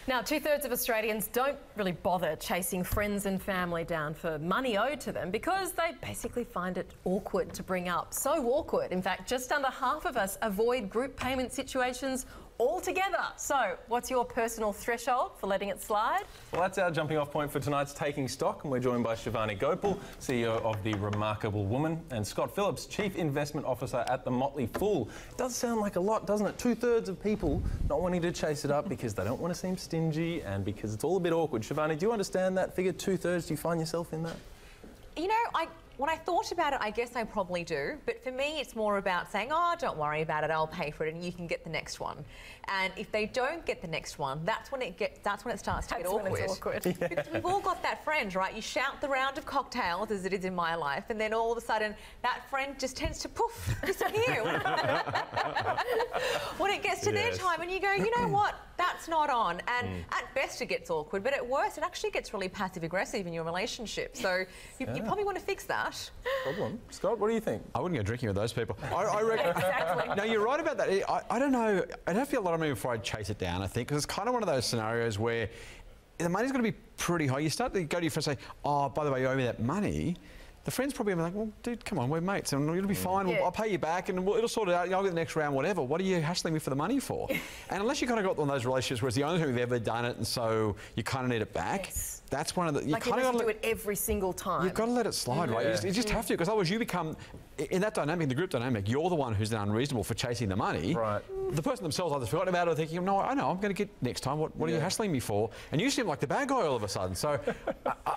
Now, 2/3 of Australians don't really bother chasing friends and family down for money owed to them because they basically find it awkward to bring up. So awkward. In fact, just under half of us avoid group payment situations altogether. So, what's your personal threshold for letting it slide? Well, that's our jumping off point for tonight's Taking Stock, and we're joined by Shivani Gopal, CEO of The Remarkable Woman, and Scott Phillips, Chief Investment Officer at The Motley Fool. It does sound like a lot, doesn't it? 2/3 of people not wanting to chase it up because they don't want to seem stingy and because it's all a bit awkward. Shivani, do you understand that figure, 2/3? Do you find yourself in that? You know, when I thought about it, I guess I probably do. But for me, it's more about saying, oh, don't worry about it, I'll pay for it and you can get the next one. And if they don't get the next one, that's when it starts to get awkward. When it's awkward. Yeah. Because we've all got that friend, right? You shout the round of cocktails, as it is in my life, and then all of a sudden, that friend just tends to poof, disappear. When it gets to their time and you go, you know what, that's not on. And at best it gets awkward, but at worst it actually gets really passive-aggressive in your relationship. So you probably want to fix that. Problem. Scott, what do you think? I wouldn't go drinking with those people. I reckon. Exactly. No, you're right about that. I don't know. I'd have to feel a lot of money before I'd chase it down, I think, because it's kind of one of those scenarios where the money's going to be pretty high. You start to go to your friend and say, oh, by the way, you owe me that money. The friend's probably like, well, dude, come on, we're mates, and it'll be fine. Yeah. I'll pay you back, and it'll sort it out. I'll get the next round, whatever. What are you hassling me for the money for? And unless you kind of got one of those relationships where it's the only time you've ever done it, and so you kind of need it back. Yes. That's one of the. You Like you kind have of to do it every single time. You've got to let it slide, right? You just have to, because otherwise you become, in that dynamic, in the group dynamic, you're the one who's unreasonable for chasing the money. Right. The person themselves either forgotten about it or thinking, no, I know, I'm going to get next time. What are you hassling me for? And you seem like the bad guy all of a sudden. So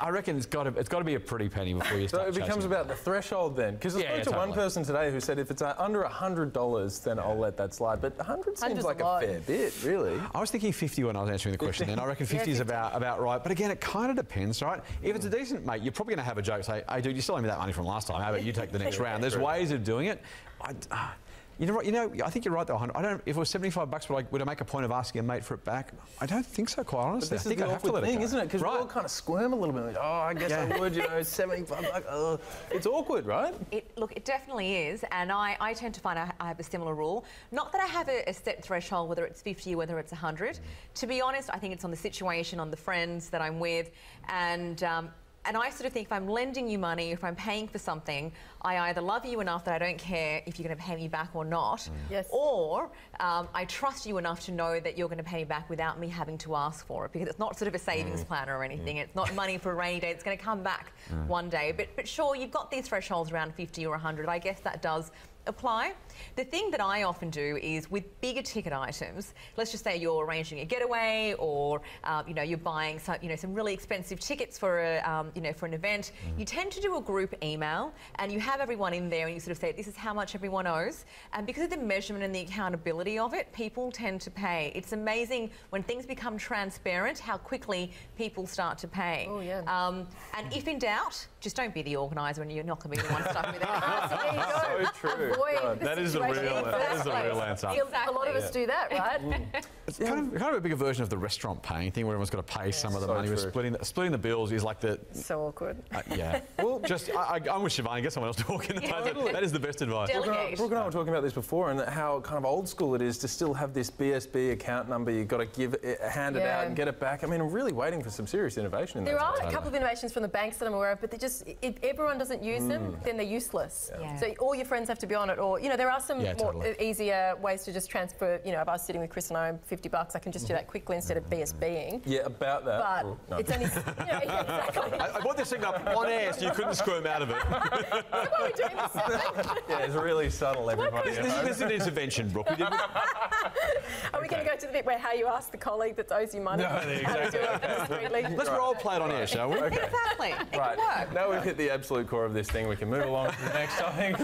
I reckon it's got to be a pretty penny before you start. So it becomes about the threshold then, because I spoke to one person today who said if it's under $100, then I'll let that slide. But 100 seems like a fair bit, really. I was thinking 50 when I was answering the question. Then I reckon 50 is about right. But again, it kind of depends, right? If it's a decent mate, you're probably going to have a joke, say, hey, dude, you still owe me that money from last time. How about you take the next round? There's ways of doing it. You know, I think you're right though. I don't. If it was $75, would I make a point of asking a mate for it back? I don't think so, quite honestly. But this is the awkward thing, isn't it? Because we all kind of squirm a little bit. Like, oh, I guess I would. You know, $75. It's awkward, right? Look, it definitely is, and I tend to find I have a similar rule. Not that I have a set threshold, whether it's 50 or whether it's 100. To be honest, I think it's on the situation, on the friends that I'm with, and I sort of think if I'm lending you money, if I'm paying for something, I either love you enough that I don't care if you're going to pay me back or not, or I trust you enough to know that you're going to pay me back without me having to ask for it, because it's not sort of a savings plan or anything. It's not money for a rainy day. It's going to come back one day. But sure, you've got these thresholds around 50 or 100. I guess that does apply. The thing that I often do is with bigger ticket items, let's just say you're arranging a getaway, or you know, you're buying some really expensive tickets for for an event. You tend to do a group email and you have everyone in there and you sort of say, this is how much everyone owes. And because of the measurement and the accountability of it, people tend to pay. It's amazing when things become transparent how quickly people start to pay. Oh, yeah. And if in doubt, just don't be the organiser and you're not going to be the one stuck with it. There you go. So true. Avoid That is the real answer. A lot of us do that, right? It's kind of a bigger version of the restaurant paying thing, where everyone's got to pay some of the money. We're splitting the bills is like the. So awkward. Yeah. Well, I'm with Shivani. Get someone else talking. That is the best advice. Brooke and I were talking about this before, and how kind of old school it is to still have this BSB account number. You've got to hand it out and get it back. I mean, I'm really waiting for some serious innovation in that. There are a couple of innovations from the banks that I'm aware of, but if everyone doesn't use them, then they're useless. Yeah. So all your friends have to be on it, or there are some easier ways to just transfer. If I was sitting with Chris and I owe $50, I can just do that quickly instead of BSBing. Yeah, about that. But it's only exactly. I brought this thing up on air so you couldn't squirm out of it. So what are we doing this Yeah, it's really subtle, everybody. This is an intervention, Brooke. Are we going to go to the bit where how you ask the colleague that owes you money? No, exactly. Let's role play it on air, shall we? Okay. Exactly. It can work. Now we've hit the absolute core of this thing, we can move along to the next topic.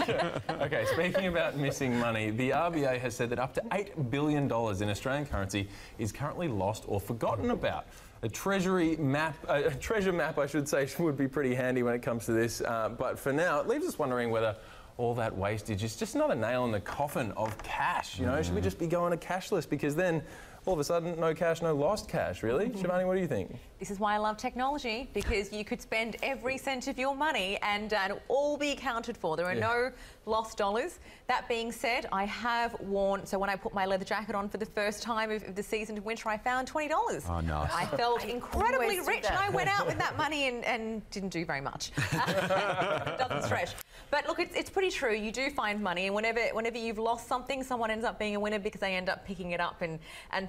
Okay, speaking about missing money, the RBA has said that up to $8 billion in Australian currency is currently lost or forgotten about. A treasury map, a treasure map, I should say, would be pretty handy when it comes to this. But for now, it leaves us wondering whether all that wastage is just another nail in the coffin of cash. Should we just be going to cashless? Because then all of a sudden, no cash, no lost cash, really? Shivani, what do you think? This is why I love technology, because you could spend every cent of your money and it'll all be accounted for. There are no lost dollars. That being said, I have worn, so when I put my leather jacket on for the first time of the season of winter, I found $20. Oh, nice. I felt incredibly rich and I went out with that money and didn't do very much. It doesn't stretch. But look, it's pretty true. You do find money, and whenever you've lost something, someone ends up being a winner because they end up picking it up and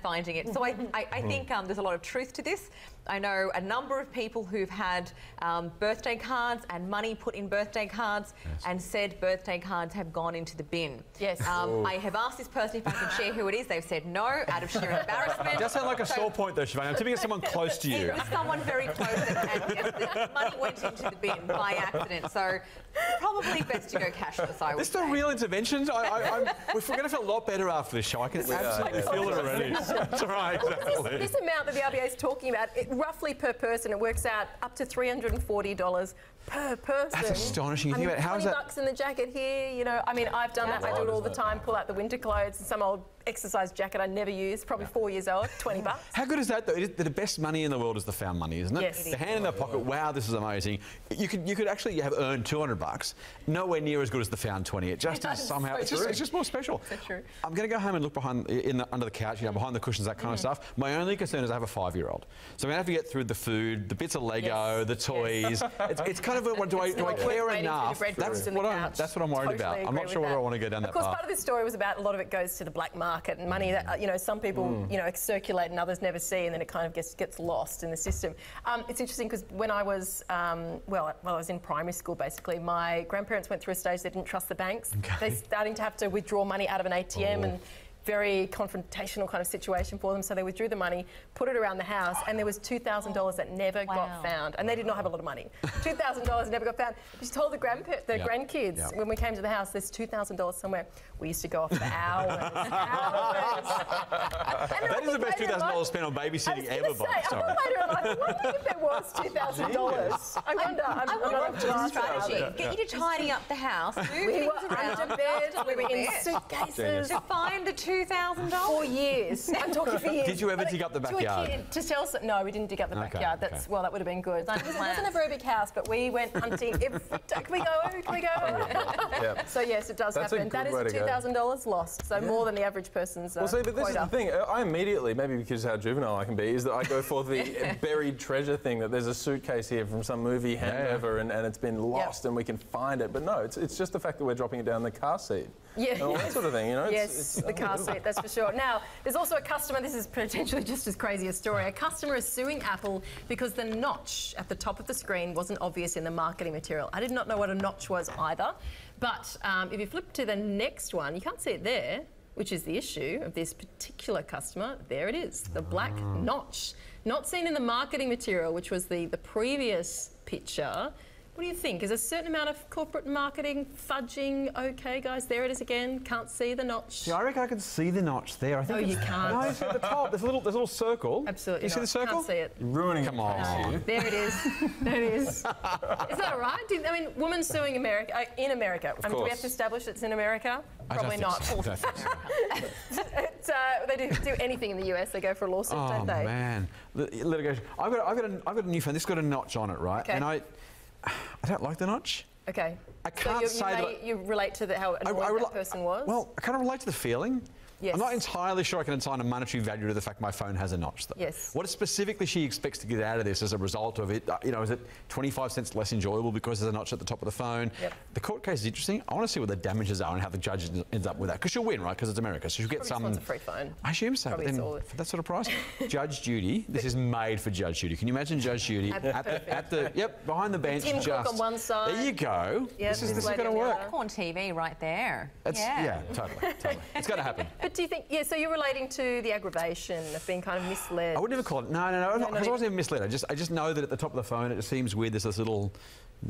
finding it. So I think there's a lot of truth to this. I know a number of people who've had birthday cards and money put in birthday cards, and said birthday cards have gone into the bin. Yes. I have asked this person if I can share who it is. They've said no, out of sheer embarrassment. It does sound like a sore point though, Shivani. I'm tipping it's someone close to you. It was someone very close, and yes, the money went into the bin by accident. So probably best to go cashless, I would This is say. the real interventions. We're going to feel a lot better after this show. I can absolutely feel it already. That's right, exactly. This amount that the RBA is talking about, roughly per person, it works out up to $340 per person. That's astonishing. You think about it, how is that? $20 in the jacket here, you know. I mean, I've done that. I do it all the time. Pull out the winter clothes and some old exercise jacket I never use, probably 4 years old, $20. How good is that though? The best money in the world is the found money, isn't it? Yes. The hand in the pocket. Wow, this is amazing. You could actually have earned $200. Nowhere near as good as the found 20. It just is somehow. It's just more special. So true. I'm going to go home and look under the couch, behind the cushions, that kind of stuff. My only concern is I have a 5-year-old, so I'm going to have to get through the food, the bits of Lego, the toys. It's kind of do I care enough? That's what I'm worried about. I'm not sure whether I want to go down that path. Of course, part of this story was about a lot of it goes to the black market and money that some people circulate and others never see, and then it kind of gets lost in the system. It's interesting because when I was I was in primary school, basically, my grandparents went through a stage they didn't trust the banks. They're starting to have to withdraw money out of an ATM and very confrontational kind of situation for them. So they withdrew the money, put it around the house, and there was $2,000 that never got found. And they did not have a lot of money. $2,000 never got found. She told the grandkids when we came to the house, there's $2,000 somewhere. We used to go off for hours. That is the best $2,000 spent on babysitting ever, Bob. Sorry. I wonder if there was $2,000. I wonder. I'm not a strategy. Get you to tidy up the house. We were under bed. We were in suitcases. To find the $2,000. 4 years. I'm talking for years. Did you ever dig up the backyard? No, we didn't dig up the backyard. Well, that would have been good. It wasn't a very big house, but we went hunting every day. Can we go? Can we go? So yes, it does happen. That is $2,000 lost. So more than the average person's Well, see, but this is the thing. I immediately, maybe because of how juvenile I can be, is that I go for the buried treasure thing, that there's a suitcase here from some movie handover and it's been lost and we can find it. But no, it's just the fact that we're dropping it down the car seat. Yeah. And all that sort of thing, Yes, the car seat, that's for sure. Now, there's also a customer, this is potentially just as crazy a story. A customer is suing Apple because the notch at the top of the screen wasn't obvious in the marketing material. I did not know what a notch was either. But if you flip to the next one, you can't see it there, which is the issue of this particular customer. There it is, the black notch. Not seen in the marketing material, which was the previous picture. What do you think? Is a certain amount of corporate marketing fudging okay, guys? There it is again. Can't see the notch. See, I reckon I can see the notch there. I think you can't. No, it's at the top. There's a little circle. Absolutely. You see the circle? Can't see it. You're ruining Come on. There it is. There it is. Is that all right? I mean, women suing America in America. Do we have to establish it's in America? Probably not. They do anything in the US. They go for a lawsuit, don't they? Oh man, litigation. I've got a new phone. This got a notch on it, right? Okay. And I don't like the notch. Okay. I can't you relate to how annoying that person was? Well, I kind of relate to the feeling. Yes. I'm not entirely sure I can assign a monetary value to the fact my phone has a notch, though. Yes. What specifically she expects to get out of this as a result of it, is it 25 cents less enjoyable because there's a notch at the top of the phone? Yep. The court case is interesting. I want to see what the damages are and how the judge ends up with that. Because she'll win, right? Because it's America. So she'll get some... Probably a free phone. I assume so. But then for that sort of price, Judge Judy. This is made for Judge Judy. Can you imagine Judge Judy behind the bench? Tim Cook on one side. There you go. Yep, this is going to work. On TV right there. Totally. It's going to happen. But do you think? Yeah. So you're relating to the aggravation of being kind of misled. I wouldn't even call it. No. I wasn't even misled. I just know that at the top of the phone it seems weird. There's this little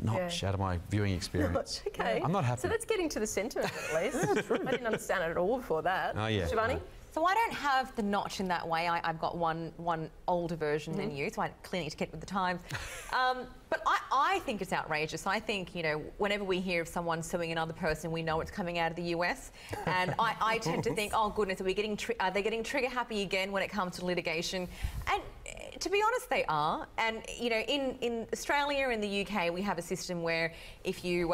notch out of my viewing experience. Okay. I'm not happy. So that's getting to the centre of it, at least. I didn't understand it at all before that. Oh yeah. Shivani? So I don't have the notch in that way. I've got one older version than you, so I clearly need to get with the times. But I think it's outrageous. I think, you know, whenever we hear of someone suing another person, we know it's coming out of the US. And I tend to think, oh goodness, are they getting trigger happy again when it comes to litigation? And to be honest, they are. And you know, in Australia, in the UK, we have a system where if you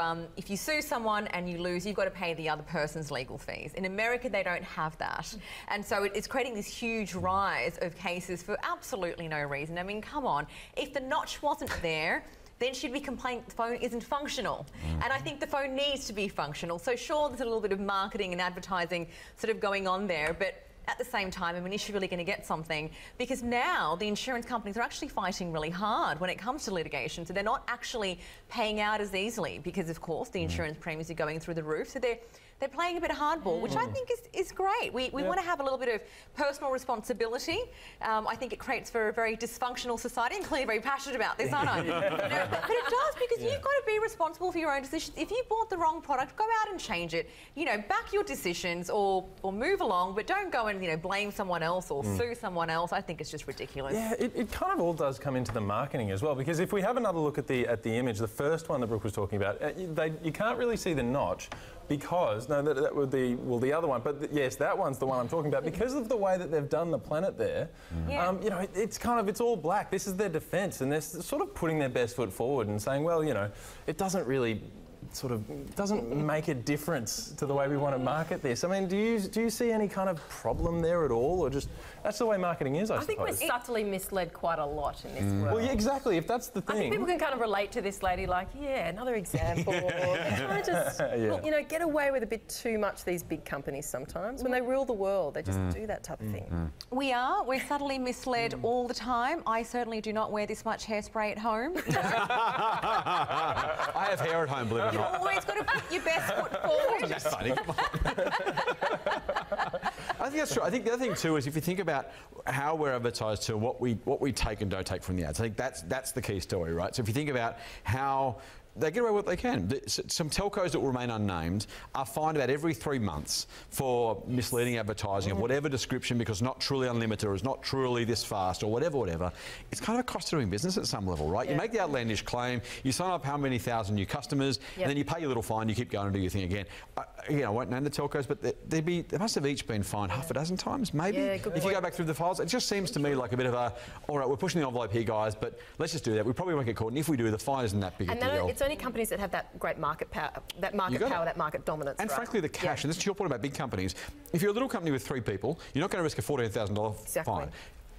sue someone and you lose, you've got to pay the other person's legal fees. In America, they don't have that, and so it's creating this huge rise of cases for absolutely no reason. I mean, come on, if the notch wasn't there, then she'd be complaining the phone isn't functional. And I think the phone needs to be functional. So sure, there's a little bit of marketing and advertising sort of going on there, but at the same time, I mean, is she really going to get something? Because now the insurance companies are actually fighting really hard when it comes to litigation. So they're not actually paying out as easily because, of course, the insurance premiums are going through the roof. So they're playing a bit of hardball, which I think is great. We want to have a little bit of personal responsibility. I think it creates for a very dysfunctional society. I'm clearly very passionate about this, aren't I? You know, but it does, because you've got to be responsible for your own decisions. If you bought the wrong product, go out and change it. You know, back your decisions or move along, but don't go and, you know, blame someone else or sue someone else. I think it's just ridiculous. Yeah, it kind of all does come into the marketing as well, because if we have another look at the image, the first one that Brooke was talking about, you can't really see the notch. Because, no, that would be, well, the other one, but yes, that one's the one I'm talking about. Because of the way that they've done the planet there, you know, it's all black. This is their defence, and they're sort of putting their best foot forward and saying, well, you know, it doesn't really doesn't make a difference to the way we want to market this. I mean, do you see any kind of problem there at all, or just that's the way marketing is? I think we're subtly misled quite a lot in this world. Well, yeah, exactly. If that's the thing, I think people can kind of relate to this lady, like, yeah, another example. They kind of just, you know, get away with a bit too much. These big companies sometimes, when they rule the world, they just do that type of thing. We're subtly misled all the time. I certainly do not wear this much hairspray at home. I have hair at home, believe it or not. You've always got to put your best foot forward. That's funny. Come on. I think that's true. I think the other thing too is if you think about how we're advertised to, what we take and don't take from the ads. I think that's the key story, right? So if you think about how they get away with what they can. Some telcos that will remain unnamed are fined about every 3 months for misleading advertising of whatever description, because not truly unlimited or is not truly this fast or whatever. It's kind of a cost of doing business at some level, right? You make the outlandish claim, you sign up how many thousand new customers, and then you pay your little fine, you keep going and do your thing again. I won't name the telcos, but they must have each been fined half a dozen times, maybe. Yeah, if you go back through the files, it just seems to me like a bit of a, all right, we're pushing the envelope here, guys, but let's just do that. We probably won't get caught, and if we do, the fine isn't that big a deal. It's only companies that have that great market power, that market dominance. And frankly, the cash, and this is your point about big companies, if you're a little company with 3 people, you're not going to risk a $14,000 fine.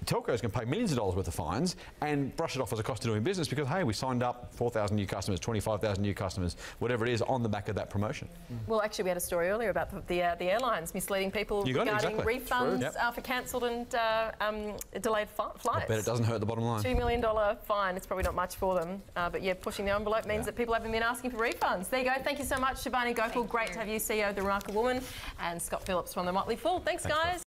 Telcos can pay millions of dollars worth of fines and brush it off as a cost of doing business because, hey, we signed up 4,000 new customers, 25,000 new customers, whatever it is, on the back of that promotion. Well, actually, we had a story earlier about the airlines misleading people regarding refunds for cancelled and delayed flights. I bet it doesn't hurt the bottom line. $2 million fine. It's probably not much for them. But yeah, pushing the envelope means that people haven't been asking for refunds. There you go. Thank you so much, Shivani Gokul. Great to have you, CEO of The Remarkable Woman, and Scott Phillips from The Motley Fool. Thanks, guys.